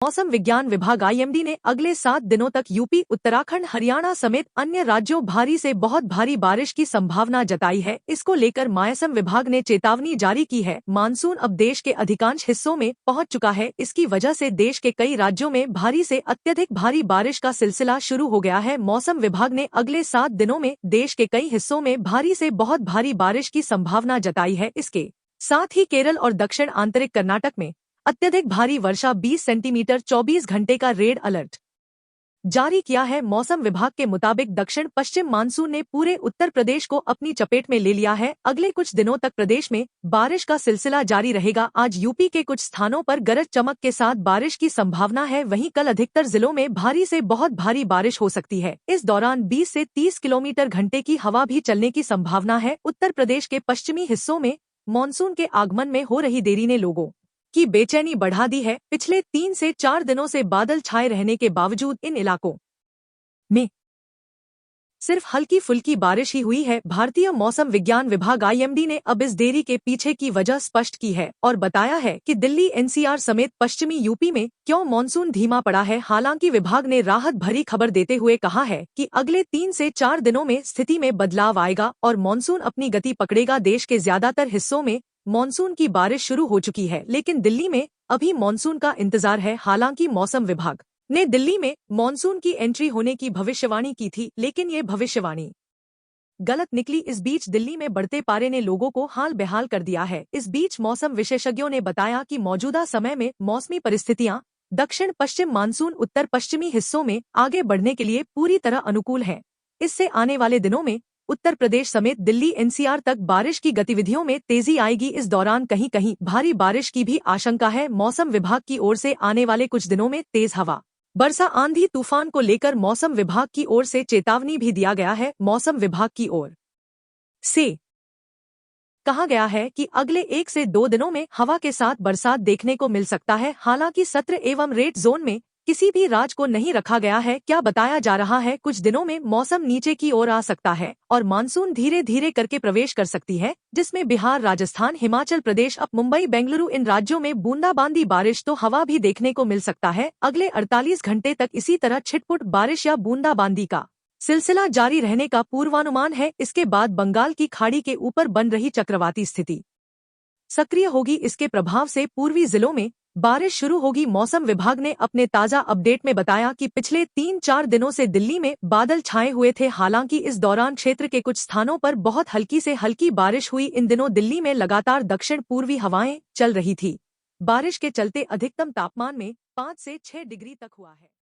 मौसम विज्ञान विभाग आईएमडी ने अगले 7 दिनों तक यूपी, उत्तराखंड, हरियाणा समेत अन्य राज्यों भारी से बहुत भारी बारिश की संभावना जताई है। इसको लेकर मौसम विभाग ने चेतावनी जारी की है। मानसून अब देश के अधिकांश हिस्सों में पहुंच चुका है। इसकी वजह से देश के कई राज्यों में भारी से अत्यधिक भारी बारिश का सिलसिला शुरू हो गया है। मौसम विभाग ने अगले 7 दिनों में देश के कई हिस्सों में भारी से बहुत भारी बारिश की संभावना जताई है। इसके साथ ही केरल और दक्षिण आंतरिक कर्नाटक में अत्यधिक भारी वर्षा 20 सेंटीमीटर 24 घंटे का रेड अलर्ट जारी किया है। मौसम विभाग के मुताबिक दक्षिण पश्चिम मानसून ने पूरे उत्तर प्रदेश को अपनी चपेट में ले लिया है। अगले कुछ दिनों तक प्रदेश में बारिश का सिलसिला जारी रहेगा। आज यूपी के कुछ स्थानों पर गरज चमक के साथ बारिश की संभावना है। वहीं कल अधिकतर जिलों में भारी से बहुत भारी बारिश हो सकती है। इस दौरान 20 से 30 किलोमीटर घंटे की हवा भी चलने की संभावना है। उत्तर प्रदेश के पश्चिमी हिस्सों में मानसून के आगमन में हो रही देरी ने लोगों की बेचैनी बढ़ा दी है। पिछले 3 से 4 दिनों से बादल छाए रहने के बावजूद इन इलाकों में सिर्फ हल्की फुल्की बारिश ही हुई है। भारतीय मौसम विज्ञान विभाग आईएमडी ने अब इस देरी के पीछे की वजह स्पष्ट की है और बताया है कि दिल्ली, एनसीआर समेत पश्चिमी यूपी में क्यों मानसून धीमा पड़ा है। हालांकि विभाग ने राहत भरी खबर देते हुए कहा है कि अगले 3 से 4 दिनों में स्थिति में बदलाव आएगा और मानसून अपनी गति पकड़ेगा। देश के ज्यादातर हिस्सों में मानसून की बारिश शुरू हो चुकी है, लेकिन दिल्ली में अभी मानसून का इंतजार है। हालांकि मौसम विभाग ने दिल्ली में मानसून की एंट्री होने की भविष्यवाणी की थी, लेकिन ये भविष्यवाणी गलत निकली। इस बीच दिल्ली में बढ़ते पारे ने लोगों को हाल बेहाल कर दिया है। इस बीच मौसम विशेषज्ञों ने बताया कि मौजूदा समय में मौसमी परिस्थितियां दक्षिण पश्चिम मानसून उत्तर पश्चिमी हिस्सों में आगे बढ़ने के लिए पूरी तरह अनुकूल है। इससे आने वाले दिनों में उत्तर प्रदेश समेत दिल्ली, एनसीआर तक बारिश की गतिविधियों में तेजी आएगी। इस दौरान कहीं कहीं भारी बारिश की भी आशंका है। मौसम विभाग की ओर से आने वाले कुछ दिनों में तेज हवा, वर्षा, आंधी तूफान को लेकर मौसम विभाग की ओर से चेतावनी भी दिया गया है। मौसम विभाग की ओर से कहा गया है कि अगले 1 से 2 दिनों में हवा के साथ बरसात देखने को मिल सकता है। हालांकि सत्र एवं रेड जोन में किसी भी राज्य को नहीं रखा गया है। क्या बताया जा रहा है, कुछ दिनों में मौसम नीचे की ओर आ सकता है और मानसून धीरे धीरे करके प्रवेश कर सकती है, जिसमें बिहार, राजस्थान, हिमाचल प्रदेश, अब मुंबई, बेंगलुरु इन राज्यों में बूंदाबांदी बारिश तो हवा भी देखने को मिल सकता है। अगले 48 घंटे तक इसी तरह छिटपुट बारिश या बूंदाबांदी का सिलसिला जारी रहने का पूर्वानुमान है। इसके बाद बंगाल की खाड़ी के ऊपर बन रही चक्रवाती स्थिति सक्रिय होगी। इसके प्रभाव से पूर्वी जिलों में बारिश शुरू होगी। मौसम विभाग ने अपने ताजा अपडेट में बताया कि पिछले 3-4 दिनों से दिल्ली में बादल छाए हुए थे। हालांकि इस दौरान क्षेत्र के कुछ स्थानों पर बहुत हल्की से हल्की बारिश हुई। इन दिनों दिल्ली में लगातार दक्षिण पूर्वी हवाएं चल रही थी। बारिश के चलते अधिकतम तापमान में 5 से 6 डिग्री तक हुआ है।